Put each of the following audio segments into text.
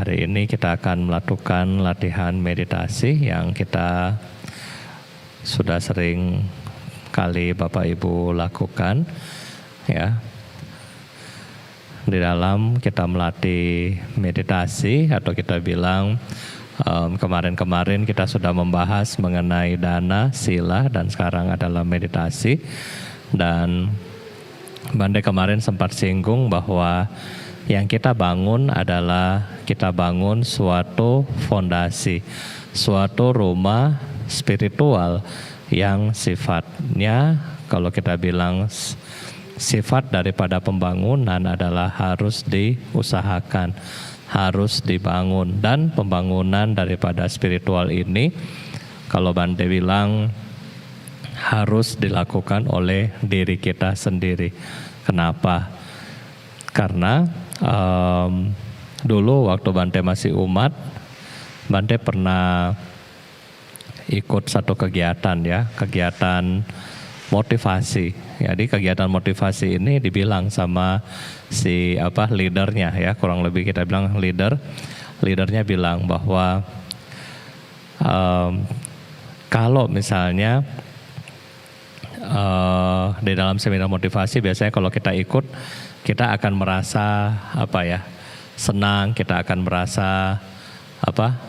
Hari ini kita akan melakukan latihan meditasi yang kita sudah sering kali Bapak Ibu lakukan, ya. Di dalam kita melatih meditasi, atau kita bilang kemarin-kemarin kita sudah membahas mengenai dana, sila, dan sekarang adalah meditasi. Dan Bante kemarin sempat singgung bahwa yang kita bangun adalah kita bangun suatu fondasi, suatu rumah spiritual yang sifatnya, kalau kita bilang sifat daripada pembangunan adalah harus diusahakan, harus dibangun. Dan pembangunan daripada spiritual ini, kalau Bante bilang, harus dilakukan oleh diri kita sendiri. Kenapa? Karena dulu waktu Bante masih umat, Bante pernah ikut satu kegiatan, ya, kegiatan motivasi. Jadi kegiatan motivasi ini dibilang sama si leadernya, ya, kurang lebih kita bilang leadernya bilang bahwa kalau misalnya di dalam seminar motivasi biasanya kalau kita ikut, kita akan merasa senang, kita akan merasa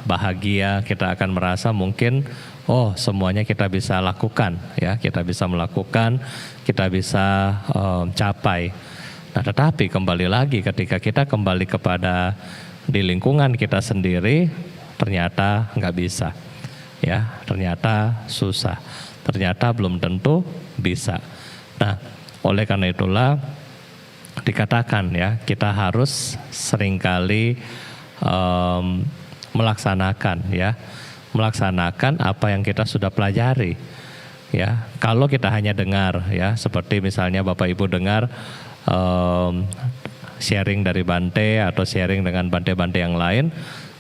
bahagia, kita akan merasa mungkin semuanya kita bisa lakukan, ya, kita bisa melakukan, kita bisa capai. Nah, tetapi kembali lagi ketika kita kembali kepada di lingkungan kita sendiri, ternyata nggak bisa, ya, ternyata susah, ternyata belum tentu bisa. Nah, oleh karena itulah dikatakan, ya, kita harus seringkali melaksanakan apa yang kita sudah pelajari, ya. Kalau kita hanya dengar, ya, seperti misalnya Bapak Ibu dengar sharing dari Bante atau sharing dengan Bante-Bante yang lain,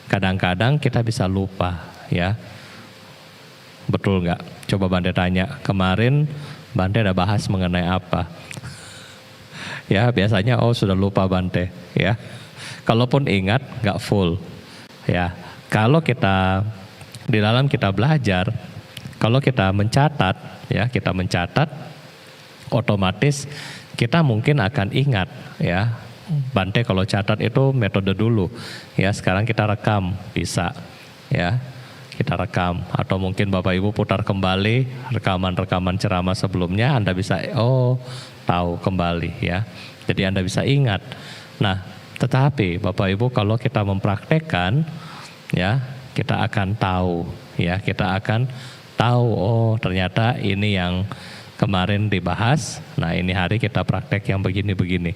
kadang-kadang kita bisa lupa, ya. Betul nggak? Coba Bante tanya, kemarin Bante ada bahas mengenai apa? Ya, biasanya sudah lupa Bante, ya. Kalaupun ingat nggak full, ya. Kalau kita di dalam kita belajar, kalau kita mencatat, ya, kita mencatat, otomatis kita mungkin akan ingat, ya. Bante kalau catat itu metode dulu, ya. Sekarang kita rekam, bisa, ya. Kita rekam, atau mungkin Bapak Ibu putar kembali rekaman-rekaman ceramah sebelumnya, Anda bisa tahu kembali, ya. Jadi Anda bisa ingat. Nah, tetapi Bapak Ibu kalau kita mempraktekkan, ya, kita akan tahu, ya, kita akan tahu, ternyata ini yang kemarin dibahas. Nah, ini hari kita praktek yang begini-begini.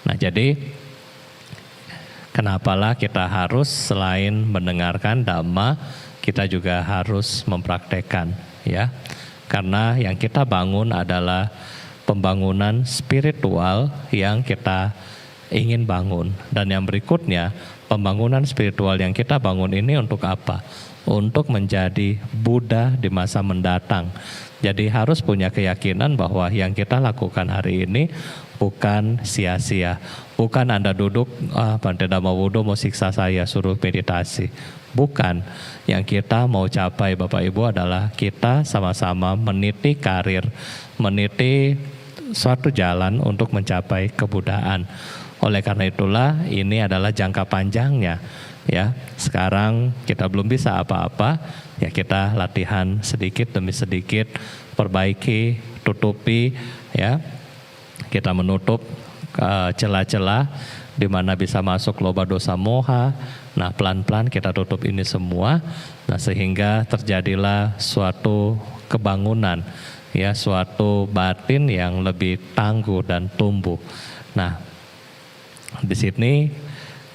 Nah, jadi kenapalah kita harus selain mendengarkan Dhamma, kita juga harus mempraktekkan, ya. Karena yang kita bangun adalah pembangunan spiritual yang kita ingin bangun. Dan yang berikutnya, pembangunan spiritual yang kita bangun ini untuk apa? Untuk menjadi Buddha di masa mendatang. Jadi harus punya keyakinan bahwa yang kita lakukan hari ini bukan sia-sia. Bukan Anda duduk, Bante Dhammawudo mau siksa saya, suruh meditasi. Bukan. Yang kita mau capai Bapak Ibu adalah kita sama-sama meniti karir, meniti suatu jalan untuk mencapai kebuddhaan. Oleh karena itulah ini adalah jangka panjangnya, ya. Sekarang kita belum bisa apa-apa, ya, kita latihan sedikit demi sedikit, perbaiki, tutupi, ya. Kita menutup celah-celah di mana bisa masuk loba dosa moha. Nah, pelan-pelan kita tutup ini semua. Nah, sehingga terjadilah suatu kebangunan, ya, suatu batin yang lebih tangguh dan tumbuh. Nah, di sini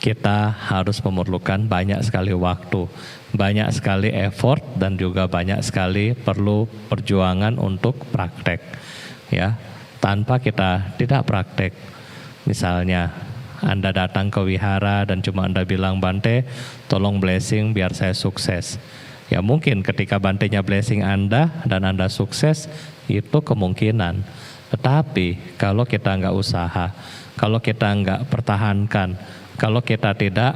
kita harus memerlukan banyak sekali waktu, banyak sekali effort, dan juga banyak sekali perlu perjuangan untuk praktek, ya. Tanpa kita tidak praktek, misalnya Anda datang ke wihara dan cuma Anda bilang, Bante tolong blessing biar saya sukses. Ya mungkin ketika Bantenya blessing Anda dan Anda sukses, itu kemungkinan. Tetapi kalau kita nggak usaha, kalau kita nggak pertahankan, kalau kita tidak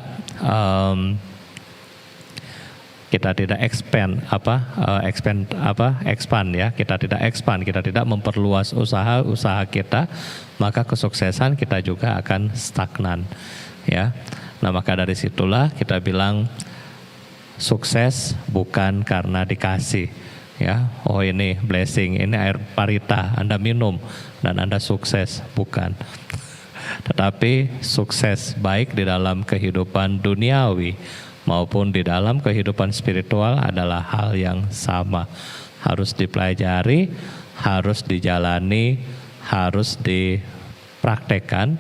kita tidak expand ya, kita tidak memperluas usaha kita, maka kesuksesan kita juga akan stagnan ya. Nah, maka dari situlah kita bilang sukses bukan karena dikasih ya. Oh, ini blessing, ini air parita, Anda minum dan Anda sukses, bukan. Tetapi sukses baik di dalam kehidupan duniawi maupun di dalam kehidupan spiritual adalah hal yang sama. Harus dipelajari, harus dijalani, harus dipraktekkan,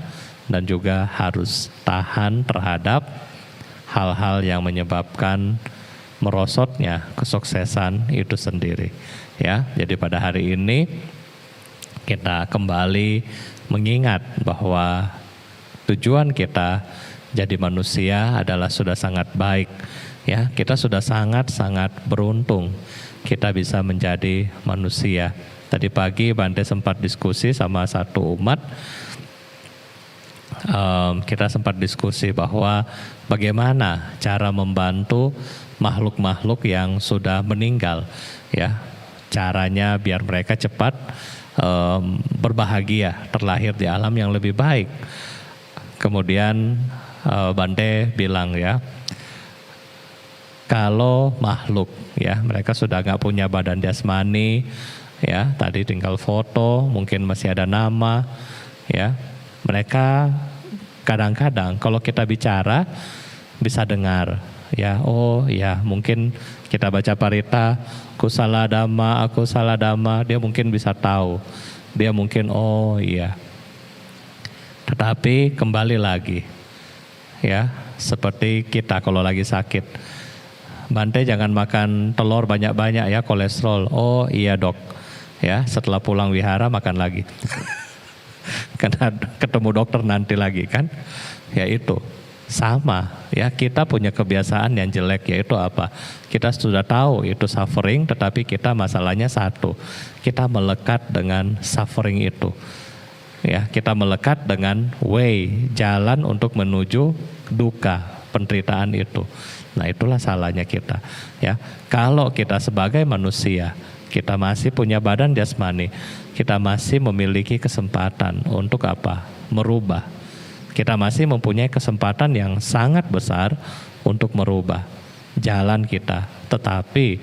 dan juga harus tahan terhadap hal-hal yang menyebabkan merosotnya kesuksesan itu sendiri. Ya, jadi pada hari ini kita kembali mengingat bahwa tujuan kita jadi manusia adalah sudah sangat baik ya. Kita sudah sangat beruntung kita bisa menjadi manusia. Tadi pagi Bante sempat diskusi sama satu umat. Kita sempat diskusi bahwa bagaimana cara membantu makhluk-makhluk yang sudah meninggal ya. Caranya biar mereka cepat berbahagia, terlahir di alam yang lebih baik. Kemudian Bante bilang ya, kalau makhluk ya mereka sudah nggak punya badan jasmani ya, tadi tinggal foto, mungkin masih ada nama ya, mereka kadang-kadang kalau kita bicara bisa dengar ya. Oh ya, mungkin kita baca parita kusala dhamma, aku salah dhamma, dia mungkin bisa tahu, dia mungkin oh iya. Tetapi kembali lagi ya, seperti kita kalau lagi sakit, Bante jangan makan telur banyak-banyak ya, kolesterol. Oh iya dok ya, setelah pulang wihara makan lagi. Karena ketemu dokter nanti lagi kan. Ya itu sama ya, kita punya kebiasaan yang jelek, yaitu apa? Kita sudah tahu itu suffering, tetapi kita masalahnya satu, kita melekat dengan suffering itu. Ya, kita melekat dengan jalan untuk menuju duka, penderitaan itu. Nah, itulah salahnya kita. Ya, kalau kita sebagai manusia, kita masih punya badan jasmani, kita masih memiliki kesempatan untuk apa? Merubah. Kita masih mempunyai kesempatan yang sangat besar untuk merubah jalan kita. Tetapi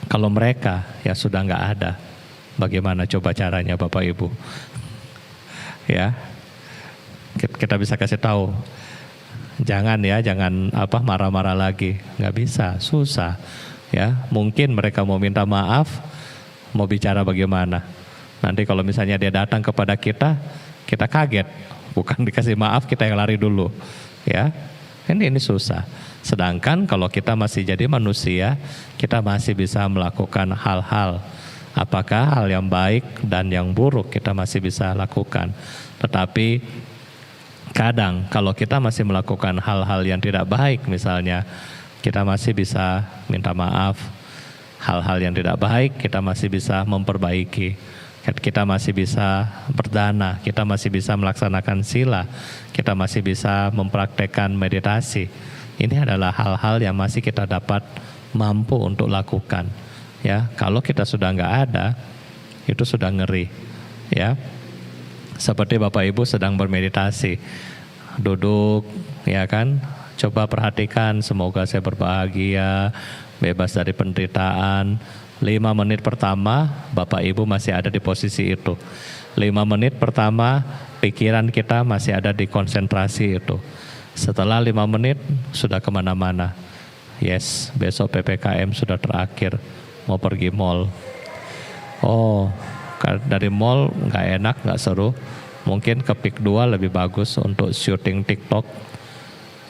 kalau mereka yang sudah nggak ada, bagaimana coba caranya Bapak Ibu? Ya, kita bisa kasih tahu, jangan marah-marah lagi, nggak bisa, susah ya. Mungkin mereka mau minta maaf, mau bicara bagaimana, nanti kalau misalnya dia datang kepada kita kaget, bukan dikasih maaf, kita yang lari dulu ya. Ini susah. Sedangkan kalau kita masih jadi manusia, kita masih bisa melakukan hal-hal. Apakah hal yang baik dan yang buruk kita masih bisa lakukan. Tetapi kadang kalau kita masih melakukan hal-hal yang tidak baik, misalnya kita masih bisa minta maaf. Hal-hal yang tidak baik kita masih bisa memperbaiki. Kita masih bisa berdana, kita masih bisa melaksanakan sila, kita masih bisa mempraktekkan meditasi. Ini adalah hal-hal yang masih kita dapat mampu untuk lakukan. Ya, kalau kita sudah nggak ada, itu sudah ngeri. Ya, seperti Bapak Ibu sedang bermeditasi, duduk, ya kan? Coba perhatikan, semoga saya berbahagia, bebas dari penderitaan. 5 menit pertama, Bapak Ibu masih ada di posisi itu. 5 menit pertama, pikiran kita masih ada di konsentrasi itu. Setelah 5 menit, sudah kemana-mana. Yes, besok PPKM sudah terakhir. Mau pergi mall. Oh, dari mall nggak enak, nggak seru. Mungkin ke Pik 2 lebih bagus untuk syuting TikTok.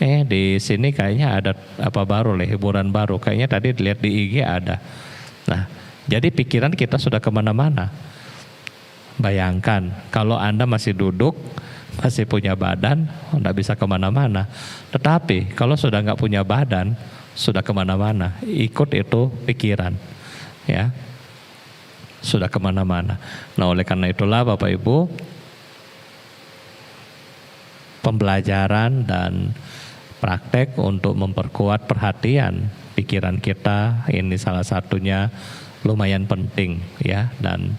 Di sini kayaknya ada apa baru nih, hiburan baru. Kayaknya tadi dilihat di IG ada. Nah, jadi pikiran kita sudah kemana-mana. Bayangkan kalau Anda masih duduk, masih punya badan, nggak bisa kemana-mana. Tetapi kalau sudah nggak punya badan, sudah kemana-mana. Ikut itu pikiran. Ya, sudah kemana-mana. Nah, oleh karena itulah Bapak Ibu, pembelajaran dan praktek untuk memperkuat perhatian pikiran kita. Ini salah satunya lumayan penting ya, dan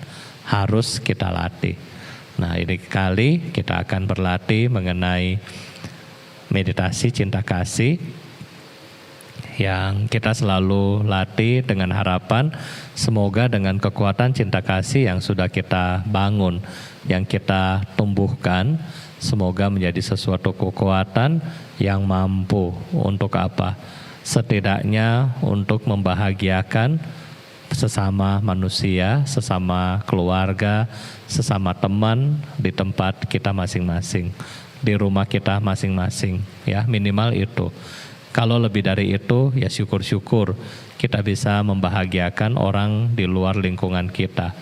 harus kita latih. Nah, ini kali kita akan berlatih mengenai meditasi cinta kasih yang kita selalu latih dengan harapan semoga dengan kekuatan cinta kasih yang sudah kita bangun, yang kita tumbuhkan, semoga menjadi sesuatu kekuatan yang mampu untuk apa? Setidaknya untuk membahagiakan sesama manusia, sesama keluarga, sesama teman di tempat kita masing-masing, di rumah kita masing-masing, ya minimal itu. Kalau lebih dari itu, ya syukur-syukur kita bisa membahagiakan orang di luar lingkungan kita.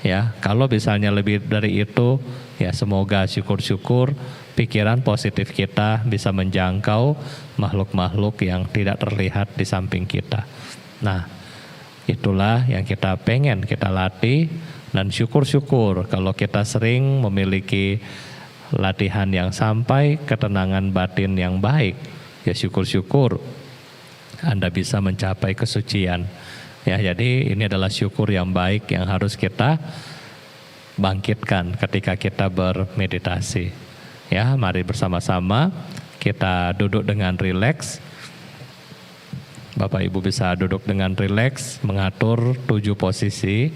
Ya, kalau misalnya lebih dari itu, ya semoga syukur-syukur pikiran positif kita bisa menjangkau makhluk-makhluk yang tidak terlihat di samping kita. Nah, itulah yang kita pengen kita latih, dan syukur-syukur kalau kita sering memiliki latihan yang sampai ketenangan batin yang baik. Ya syukur-syukur Anda bisa mencapai kesucian. Ya, jadi ini adalah syukur yang baik yang harus kita bangkitkan ketika kita bermeditasi. Ya, mari bersama-sama kita duduk dengan rileks. Bapak Ibu bisa duduk dengan rileks, mengatur 7 posisi.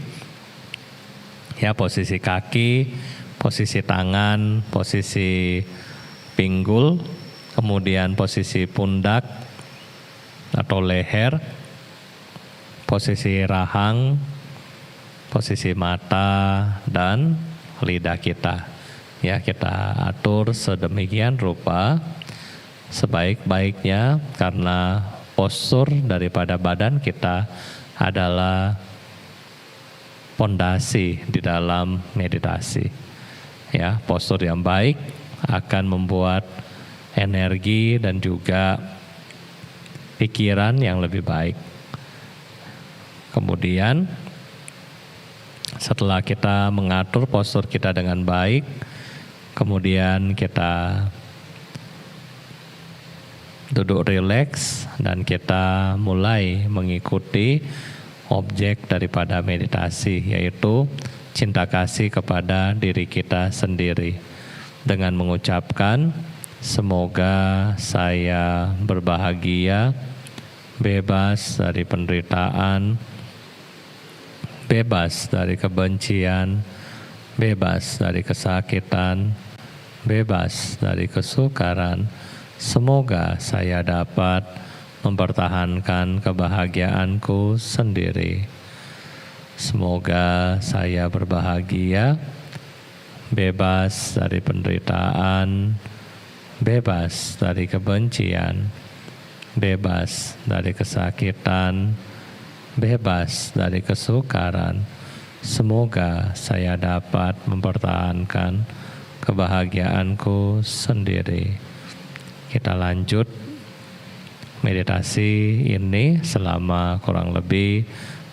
Ya, posisi kaki, posisi tangan, posisi pinggul, kemudian posisi pundak atau leher, posisi rahang, posisi mata, dan lidah kita. Ya, kita atur sedemikian rupa sebaik-baiknya, karena postur daripada badan kita adalah pondasi di dalam meditasi. Ya, postur yang baik akan membuat energi dan juga pikiran yang lebih baik. Kemudian setelah kita mengatur postur kita dengan baik, kemudian kita duduk rileks dan kita mulai mengikuti objek daripada meditasi, yaitu cinta kasih kepada diri kita sendiri, dengan mengucapkan semoga saya berbahagia, bebas dari penderitaan, bebas dari kebencian, bebas dari kesakitan, bebas dari kesukaran. Semoga saya dapat mempertahankan kebahagiaanku sendiri. Semoga saya berbahagia, bebas dari penderitaan, bebas dari kebencian, bebas dari kesakitan, bebas dari kesukaran. Semoga saya dapat mempertahankan kebahagiaanku sendiri. Kita lanjut meditasi ini selama kurang lebih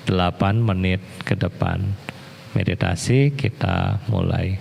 8 menit ke depan. Meditasi kita mulai.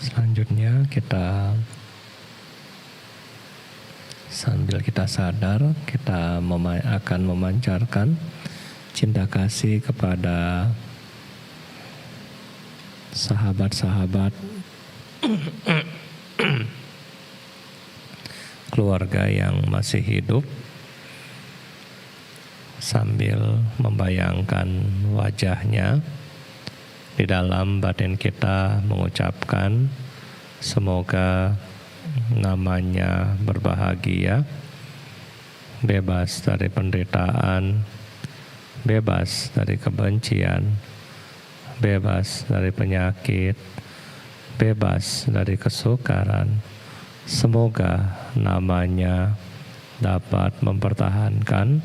Selanjutnya kita sambil kita sadar, kita akan memancarkan cinta kasih kepada sahabat-sahabat keluarga yang masih hidup, sambil membayangkan wajahnya. Di dalam batin kita mengucapkan semoga namanya berbahagia, bebas dari penderitaan, bebas dari kebencian, bebas dari penyakit, bebas dari kesukaran. Semoga namanya dapat mempertahankan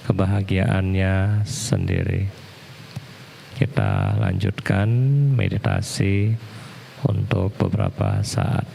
kebahagiaannya sendiri. Kita lanjutkan meditasi untuk beberapa saat.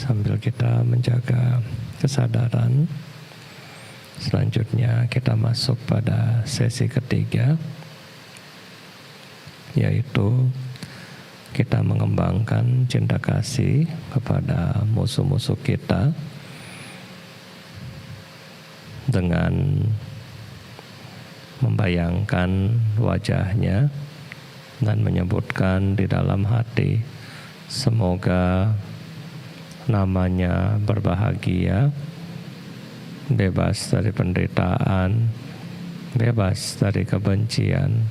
sambil kita menjaga kesadaran. Selanjutnya kita masuk pada sesi ketiga, yaitu kita mengembangkan cinta kasih kepada musuh-musuh kita dengan membayangkan wajahnya dan menyebutkan di dalam hati, semoga namanya berbahagia, bebas dari penderitaan, bebas dari kebencian,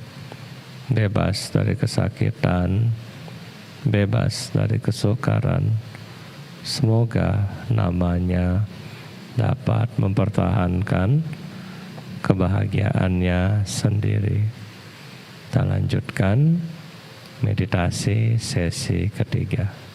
bebas dari kesakitan, bebas dari kesukaran. Semoga namanya dapat mempertahankan kebahagiaannya sendiri. Kita lanjutkan meditasi sesi ketiga.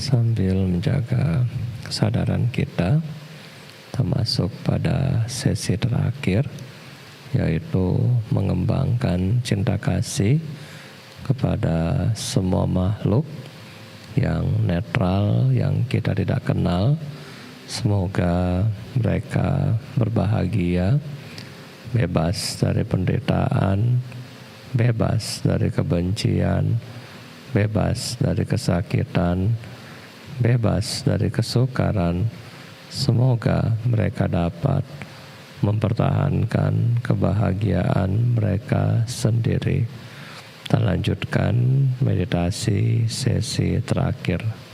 sambil menjaga kesadaran kita, termasuk pada sesi terakhir, yaitu mengembangkan cinta kasih kepada semua makhluk yang netral, yang kita tidak kenal. Semoga mereka berbahagia, bebas dari penderitaan, bebas dari kebencian, bebas dari kesakitan, bebas dari kesukaran. Semoga mereka dapat mempertahankan kebahagiaan mereka sendiri. Kita lanjutkan meditasi sesi terakhir.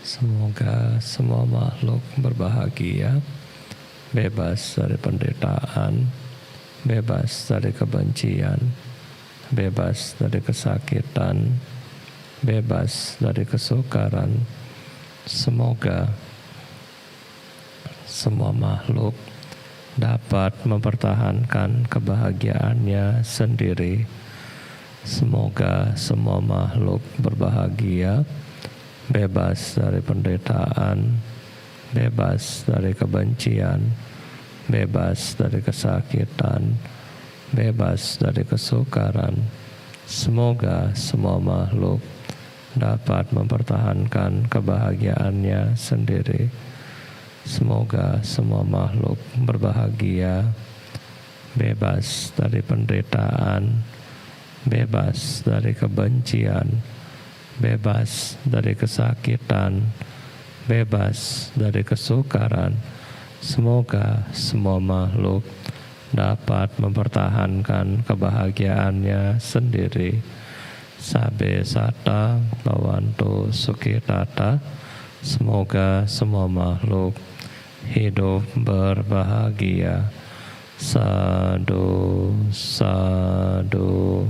Semoga semua makhluk berbahagia, bebas dari penderitaan, bebas dari kebencian, bebas dari kesakitan, bebas dari kesukaran. Semoga semua makhluk dapat mempertahankan kebahagiaannya sendiri. Semoga semua makhluk berbahagia, bebas dari penderitaan, bebas dari kebencian, bebas dari kesakitan, bebas dari kesukaran. Semoga semua makhluk dapat mempertahankan kebahagiaannya sendiri. Semoga semua makhluk berbahagia, bebas dari penderitaan, bebas dari kebencian, bebas dari kesakitan, bebas dari kesukaran. Semoga semua makhluk dapat mempertahankan kebahagiaannya sendiri. Sabe sata bhavantu sukhitata. Semoga semua makhluk hidup berbahagia. Sadu, sadu.